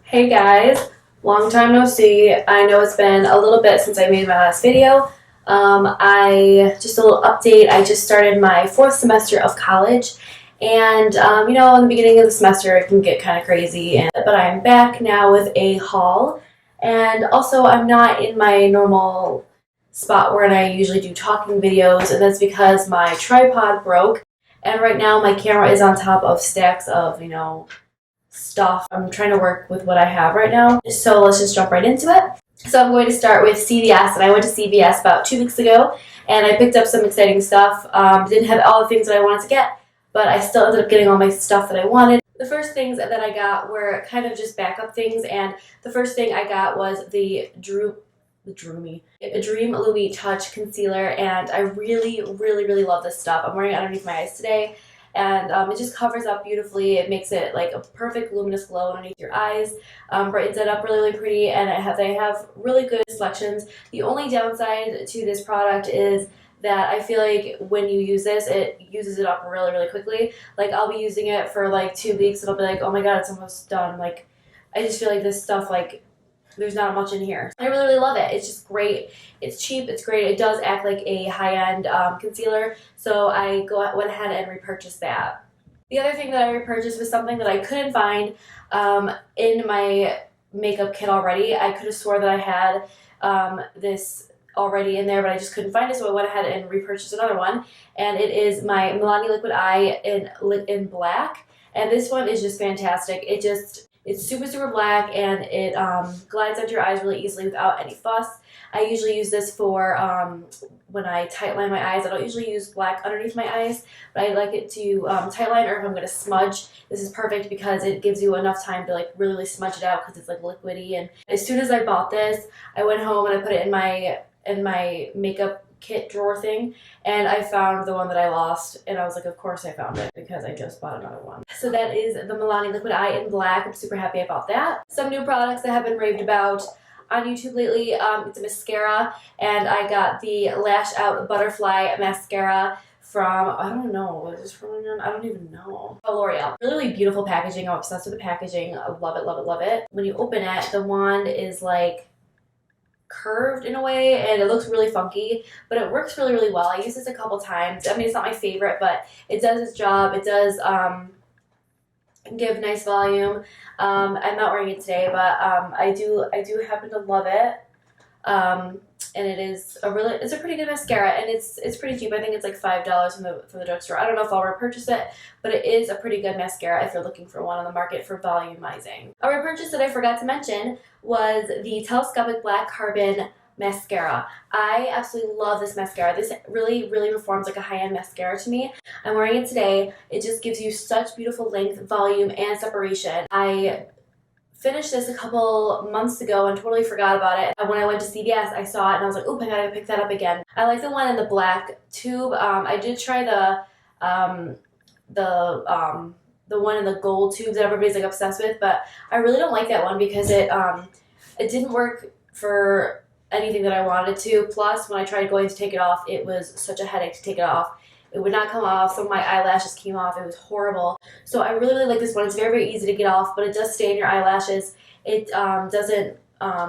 Hey guys, long time no see. I know it's been a little bit since I made my last video. Just a little update. I just started my 4th semester of college, and in the beginning of the semester it can get kind of crazy. But I'm back now with a haul, and also I'm not in my normal spot where I usually do talking videos, and that's because my tripod broke, and right now my camera is on top of stacks of stuff. I'm trying to work with what I have right now. So let's just jump right into it. So I'm going to start with CVS, and I went to CVS about 2 weeks ago, and I picked up some exciting stuff. Didn't have all the things that I wanted to get, but I still ended up getting all my stuff that I wanted. The first things that I got were kind of just backup things, and the first thing I got was the Dream Lumi Touch Concealer, and I really love this stuff. I'm wearing it underneath my eyes today, and it just covers up beautifully. It makes it like a perfect luminous glow underneath your eyes, brightens it up really pretty, and they have really good selections. The only downside to this product is that I feel like when you use this, it uses it up really quickly. Like, I'll be using it for like 2 weeks and I'll be like, oh my god, it's almost done. Like, I just feel like this stuff, like, there's not much in here. I really love it. It's just great. It's cheap. It's great. It does act like a high-end concealer, so I went ahead and repurchased that. The other thing that I repurchased was something that I couldn't find in my makeup kit already. I could have swore that I had this already in there, but I just couldn't find it, so I went ahead and repurchased another one, and it is my Milani Liquid Eye in black, and this one is just fantastic. It's super black, and it glides onto your eyes really easily without any fuss. I usually use this for when I tightline my eyes. I don't usually use black underneath my eyes, but I like it to tightline, or if I'm going to smudge. This is perfect because it gives you enough time to like really smudge it out because it's like liquidy. And as soon as I bought this, I went home and I put it in my makeup kit drawer thing, and I found the one that I lost, and I was like, of course I found it because I just bought another one. So that is the Milani Liquid Eye in black. I'm super happy about that. Some new products that have been raved about on YouTube lately. It's a mascara, and I got the Lash Out Butterfly Mascara from, I don't know, what is this from again? I don't even know. Oh, L'Oreal. Really beautiful packaging. I'm obsessed with the packaging. I love it. When you open it, the wand is like curved in a way, and it looks really funky, but it works really well. I used this a couple times. I mean, it's not my favorite, but it does its job. It does give nice volume. I'm not wearing it today, but I do happen to love it. And it's a pretty good mascara, and it's pretty cheap. I think it's like $5 from the drugstore. I don't know if I'll repurchase it, but it is a pretty good mascara if you're looking for one on the market for volumizing. A repurchase that I forgot to mention was the Telescopic Black Carbon Mascara. I absolutely love this mascara. This really performs like a high-end mascara to me. I'm wearing it today. It just gives you such beautiful length, volume, and separation. I finished this a couple months ago and totally forgot about it. When I went to CVS, I saw it and I was like, oop, I gotta pick that up again. I like the one in the black tube. I did try the one in the gold tube that everybody's like obsessed with, but I really don't like that one because it didn't work for anything that I wanted to. Plus, when I tried going to take it off, it was such a headache to take it off. It would not come off. Some of my eyelashes came off. It was horrible. So I really like this one. It's very easy to get off, but it does stay in your eyelashes. It doesn't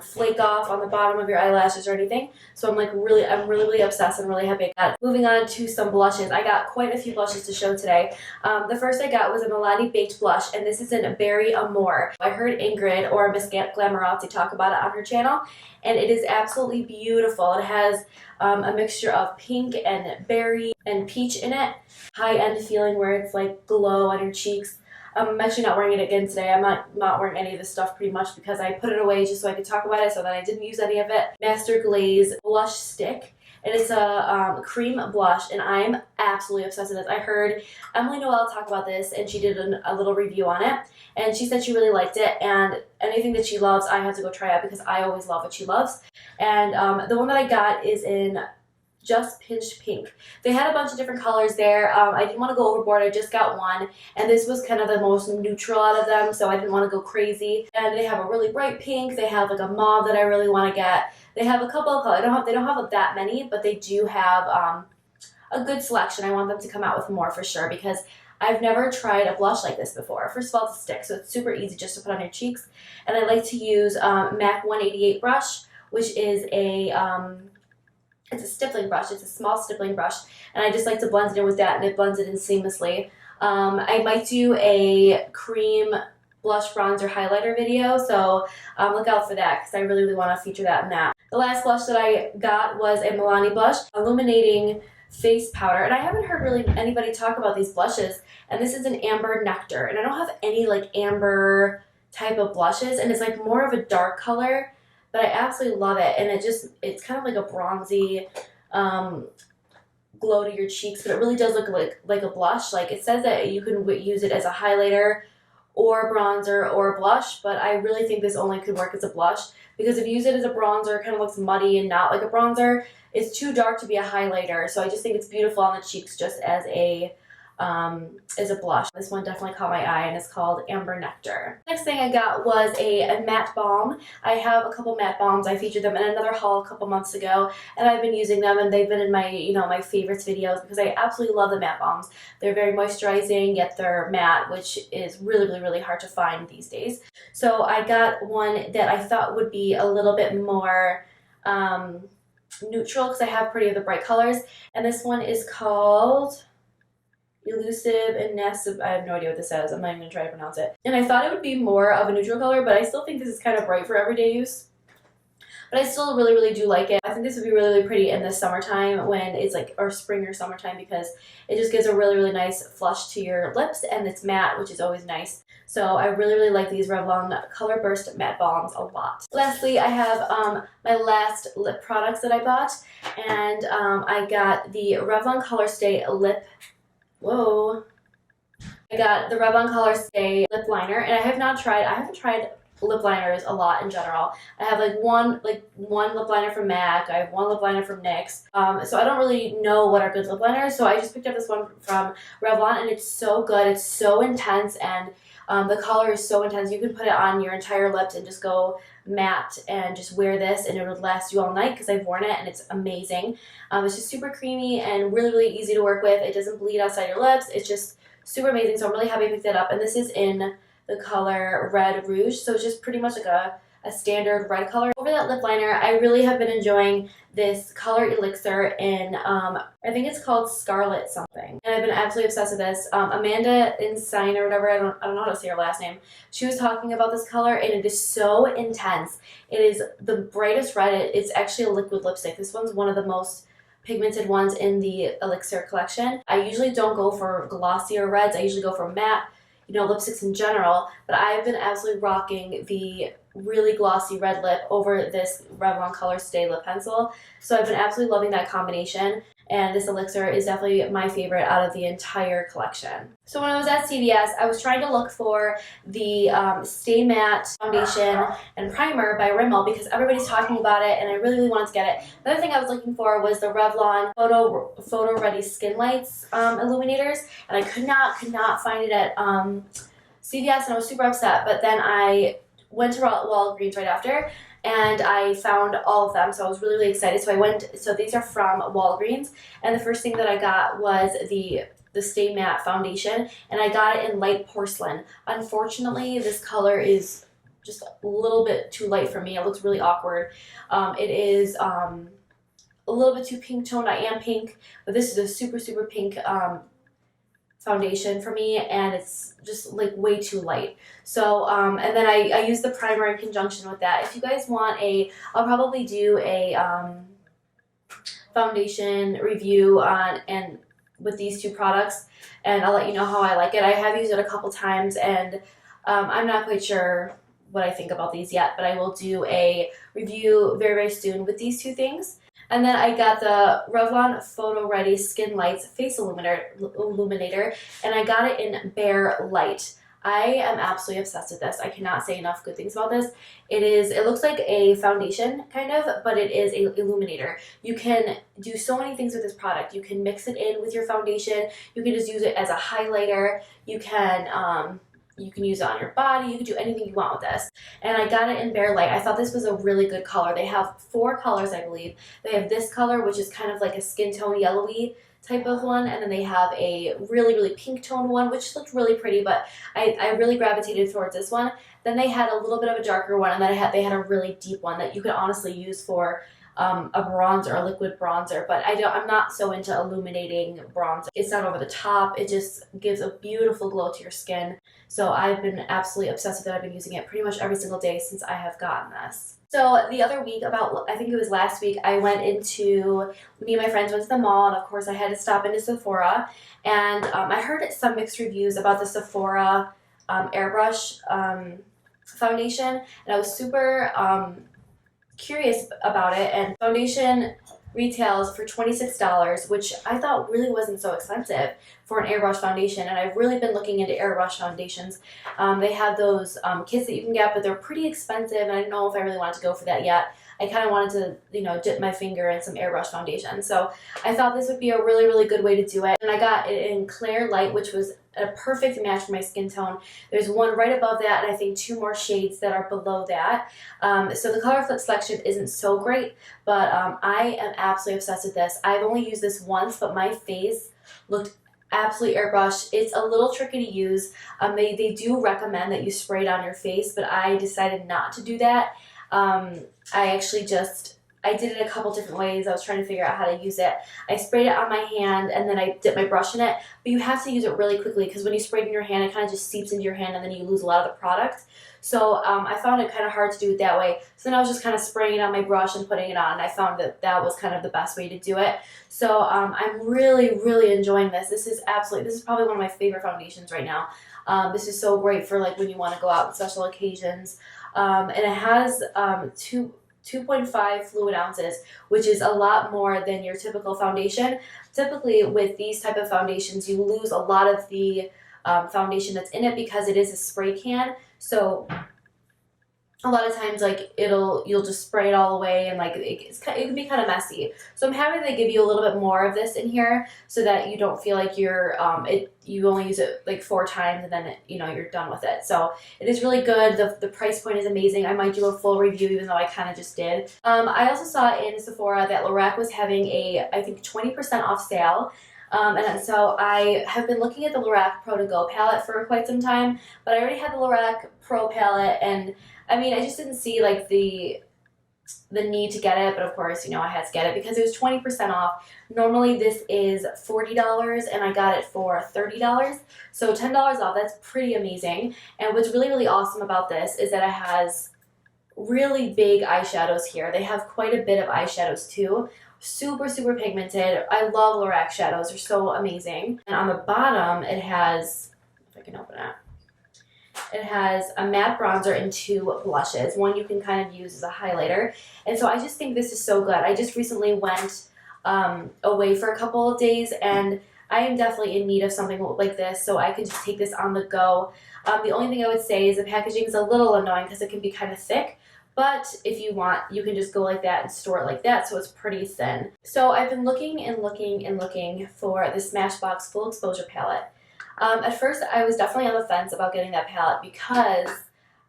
flake off on the bottom of your eyelashes or anything. So I'm really obsessed and really happy I got it. Moving on to some blushes. I got quite a few blushes to show today. The first I got was a Milani Baked Blush, and this is in Berry Amore. I heard Ingrid, or Miss Glamorazzi, talk about it on her channel, and it is absolutely beautiful. It has a mixture of pink and berry and peach in it. High-end feeling where it's like glow on your cheeks. I'm actually not wearing it again today. I'm not wearing any of this stuff pretty much because I put it away just so I could talk about it, so that I didn't use any of it. Master Glaze Blush Stick. And it's a cream blush, and I'm absolutely obsessed with this. I heard Emily Noel talk about this, and she did a little review on it, and she said she really liked it, and anything that she loves, I have to go try out because I always love what she loves. And the one that I got is in Just Pinched Pink. They had a bunch of different colors there. I didn't want to go overboard. I just got one, and this was kind of the most neutral out of them, so I didn't want to go crazy. And they have a really bright pink. They have like a mauve that I really want to get. They have a couple of colors. They don't have that many, but they do have a good selection. I want them to come out with more for sure because I've never tried a blush like this before. First of all, it's a stick, so it's super easy just to put on your cheeks. And I like to use MAC 188 brush, which is it's a stippling brush. It's a small stippling brush, and I just like to blend it in with that, and it blends it in seamlessly. I might do a cream blush bronzer highlighter video, so look out for that because I really, really want to feature that in that. The last blush that I got was a Milani blush, Illuminating face powder, and I haven't heard really anybody talk about these blushes, and this is an amber nectar, and I don't have any like amber type of blushes, and it's like more of a dark color, but I absolutely love it, and it's kind of like a bronzy glow to your cheeks, but it really does look like a blush. Like it says that you can use it as a highlighter or bronzer or blush, but I really think this only could work as a blush, because if you use it as a bronzer, it kind of looks muddy and not like a bronzer. It's too dark to be a highlighter, so I just think it's beautiful on the cheeks just as a blush. This one definitely caught my eye, and it's called Amber Nectar. Next thing I got was a matte balm. I have a couple matte balms. I featured them in another haul a couple months ago, and I've been using them, and they've been in my, my favorites videos because I absolutely love the matte balms. They're very moisturizing, yet they're matte, which is really, really, really hard to find these days. So I got one that I thought would be a little bit more neutral, because I have pretty of the bright colors, and this one is called Illusive and Ness. I have no idea what this says. I'm not even going to try to pronounce it. And I thought it would be more of a neutral color, but I still think this is kind of bright for everyday use. But I still really, really do like it. I think this would be really, really pretty in the summertime when it's like, or spring or summertime, because it just gives a really, really nice flush to your lips, and it's matte, which is always nice. So I really, really like these Revlon Color Burst matte balms a lot. Lastly, I have my last lip products that I bought, and I got the Revlon Colorstay lip. Whoa. I got the Revlon Colorstay lip liner, and I haven't tried lip liners a lot in general. I have one lip liner from MAC, I have one lip liner from NYX, so I don't really know what are good lip liners, so I just picked up this one from Revlon, and it's so good. It's so intense, and the color is so intense. You can put it on your entire lips and just go matte and just wear this, and it would last you all night because I've worn it, and it's amazing. It's just super creamy and really, really easy to work with. It doesn't bleed outside your lips. It's just super amazing, so I'm really happy I picked it up, and this is in the color Red Rouge, so it's just pretty much like a standard red color. Over that lip liner, I really have been enjoying this color elixir in, I think it's called Scarlet something, and I've been absolutely obsessed with this. Amanda Insine or whatever, I don't know how to say her last name, she was talking about this color, and it is so intense. It is the brightest red. It's actually a liquid lipstick. This one's one of the most pigmented ones in the elixir collection. I usually don't go for glossier reds. I usually go for matte, lipsticks in general, but I've been absolutely rocking the really glossy red lip over this Revlon Colorstay lip pencil. So I've been absolutely loving that combination, and this elixir is definitely my favorite out of the entire collection. So when I was at CVS, I was trying to look for the Stay Matte Foundation and Primer by Rimmel because everybody's talking about it, and I really, really wanted to get it. Another thing I was looking for was the Revlon Photo Ready Skin Lights Illuminators, and I could not find it at CVS, and I was super upset. But then I went to Walgreens right after, and I found all of them, so I was really, really excited. So these are from Walgreens, and the first thing that I got was the Stay Matte Foundation, and I got it in light porcelain. Unfortunately, this color is just a little bit too light for me. It looks really awkward. It is a little bit too pink toned. I am pink, but this is a super, super pink foundation for me, and it's just like way too light. So and then I use the primer in conjunction with that. If you guys want I'll probably do a foundation review and with these two products, and I'll let you know how I like it. I have used it a couple times, and I'm not quite sure what I think about these yet, but I will do a review very, very soon with these two things. And then I got the Revlon Photo Ready Skin Lights Face Illuminator, and I got it in Bare Light. I am absolutely obsessed with this. I cannot say enough good things about this. It looks like a foundation, kind of, but it is an illuminator. You can do so many things with this product. You can mix it in with your foundation. You can just use it as a highlighter. You can use it on your body. You can do anything you want with this. And I got it in Bare Light. I thought this was a really good color. They have 4 colors, I believe. They have this color, which is kind of like a skin tone yellowy type of one, and then they have a really pink toned one, which looked really pretty, but I really gravitated towards this one. Then they had a little bit of a darker one, and then they had a really deep one that you could honestly use for a bronzer, a liquid bronzer, but I'm not so into illuminating bronzer. It's not over the top. It just gives a beautiful glow to your skin. So I've been absolutely obsessed with it. I've been using it pretty much every single day since I have gotten this. So the other week, I think it was last week, me and my friends went to the mall, and of course I had to stop into Sephora, and I heard some mixed reviews about the Sephora airbrush foundation, and I was super curious about it. And foundation retails for $26, which I thought really wasn't so expensive for an airbrush foundation, and I've really been looking into airbrush foundations. They have those kits that you can get, but they're pretty expensive, and I don't know if I really wanted to go for that yet. I kind of wanted to, dip my finger in some airbrush foundation. So I thought this would be a really good way to do it. And I got it in Clear Light, which was a perfect match for my skin tone. There's one right above that, and I think 2 more shades that are below that. So the color selection isn't so great, but I am absolutely obsessed with this. I've only used this once, but my face looked absolutely airbrushed. It's a little tricky to use. They do recommend that you spray it on your face, but I decided not to do that. I did it a couple different ways. I was trying to figure out how to use it. I sprayed it on my hand, and then I dipped my brush in it, but you have to use it really quickly because when you spray it in your hand, it kind of just seeps into your hand, and then you lose a lot of the product. So I found it kind of hard to do it that way. So then I was just kind of spraying it on my brush and putting it on, and I found that that was kind of the best way to do it. So I'm really enjoying this. This is probably one of my favorite foundations right now. This is so great for like when you want to go out on special occasions. And it has 2.5 fluid ounces, which is a lot more than your typical foundation. Typically with these type of foundations, you lose a lot of the foundation that's in it because it is a spray can. So a lot of times, like you'll just spray it all away, and like it can be kind of messy. So I'm happy they give you a little bit more of this in here, so that you don't feel like you only use it like 4 times and then you're done with it. So it is really good. The price point is amazing. I might do a full review, even though I kind of just did. I also saw in Sephora that Lorac was having I think 20% off sale. And so I have been looking at the Lorac Pro To Go palette for quite some time, but I already had the Lorac Pro palette, and I mean, I just didn't see like the need to get it, but of course, I had to get it because it was 20% off. Normally this is $40, and I got it for $30, so $10 off. That's pretty amazing. And what's really awesome about this is that it has really big eyeshadows here. They have quite a bit of eyeshadows too. Super pigmented. I love Lorac shadows. They're so amazing. And on the bottom, it has, if I can open it, it has a matte bronzer and 2 blushes. One you can kind of use as a highlighter. And so I just think this is so good. I just recently went away for a couple of days, and I am definitely in need of something like this, so I could just take this on the go. The only thing I would say is the packaging is a little annoying because it can be kind of thick. But if you want, you can just go like that and store it like that, so it's pretty thin. So I've been looking for the Smashbox Full Exposure palette. At first, I was definitely on the fence about getting that palette because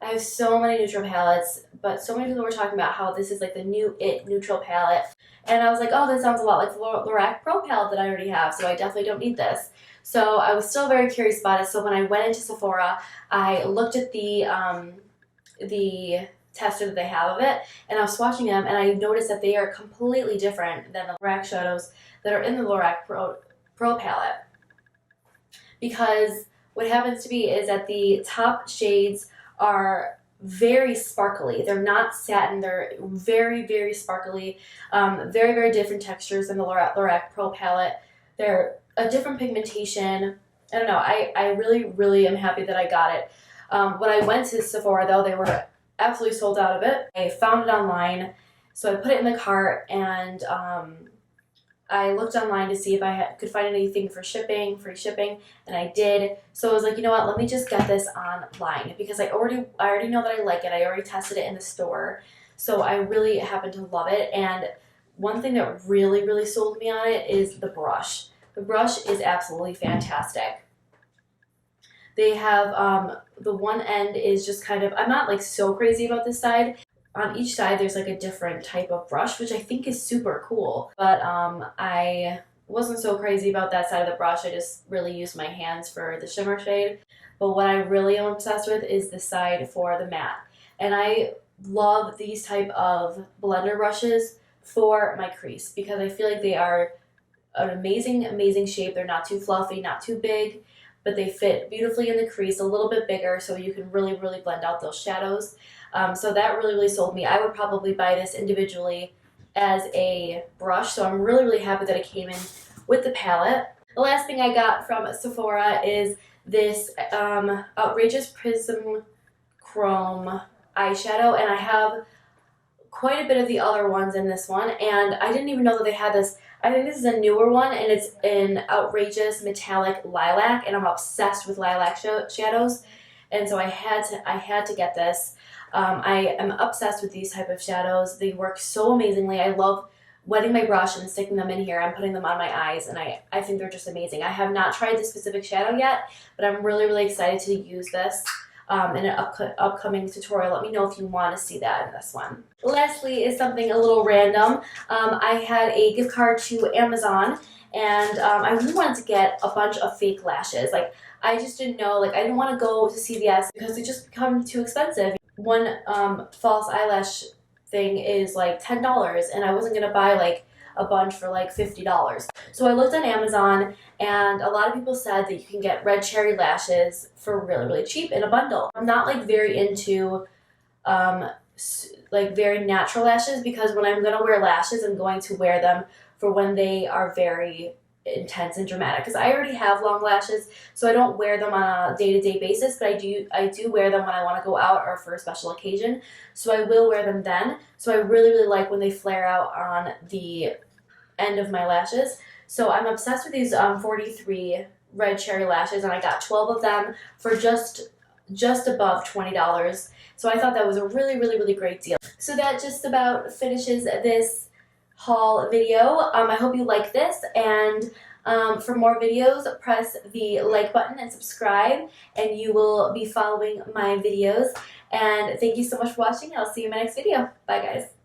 I have so many neutral palettes, but so many people were talking about how this is like the new neutral palette. And I was like, oh, that sounds a lot like the Lorac Pro palette that I already have, so I definitely don't need this. So I was still very curious about it, so when I went into Sephora, I looked at the tester that they have of it, and I was swatching them, and I noticed that they are completely different than the Lorac shadows that are in the Lorac Pro palette. Because what happens to be is that the top shades are very sparkly. They're not satin. They're very sparkly. Very different textures than the Lorac Pro palette. They're a different pigmentation. I don't know. I really am happy that I got it. When I went to Sephora, though, they were absolutely sold out of it. I found it online, so I put it in the cart, and I looked online to see if I could find anything for free shipping, and I did. So I was like, you know what, let me just get this online because I already know that I like it. I already tested it in the store, so I really happen to love it. And one thing that really sold me on it is the brush. The brush is absolutely fantastic. They have, the one end is just kind of, I'm not like so crazy about this side. On each side, there's like a different type of brush, which I think is super cool. But I wasn't so crazy about that side of the brush. I just really used my hands for the shimmer shade. But what I really am obsessed with is the side for the matte. And I love these type of blender brushes for my crease because I feel like they are an amazing shape. They're not too fluffy, not too big, but they fit beautifully in the crease, a little bit bigger, so you can really blend out those shadows. So that really sold me. I would probably buy this individually as a brush, so I'm really happy that it came in with the palette. The last thing I got from Sephora is this outrageous Prism Chrome eyeshadow, and I have quite a bit of the other ones in this one, and I didn't even know that they had this. I think this is a newer one, and it's an outrageous metallic lilac, and I'm obsessed with lilac shadows, and so I had to get this. I am obsessed with these type of shadows. They work so amazingly. I love wetting my brush and sticking them in here and putting them on my eyes, and I think they're just amazing. I have not tried this specific shadow yet, but I'm really excited to use this in an upcoming tutorial. Let me know if you want to see that in this one. Lastly is something a little random. I had a gift card to Amazon, and I really wanted to get a bunch of fake lashes. Like, I just didn't know, like, I didn't want to go to CVS because they just become too expensive. One false eyelash thing is like $10, and I wasn't gonna buy like a bunch for like $50. So I looked on Amazon, and a lot of people said that you can get red cherry lashes for really cheap in a bundle. I'm not like very into like very natural lashes, because when I'm gonna wear lashes, I'm going to wear them for when they are very intense and dramatic, because I already have long lashes, so I don't wear them on a day-to-day basis, but I do wear them when I want to go out or for a special occasion, so I will wear them then. So I really like when they flare out on the end of my lashes. So I'm obsessed with these 43 red cherry lashes, and I got 12 of them for just above $20. So I thought that was a really great deal. So that just about finishes this haul video. I hope you like this, and for more videos, press the like button and subscribe, and you will be following my videos. And thank you so much for watching. I'll see you in my next video. Bye guys.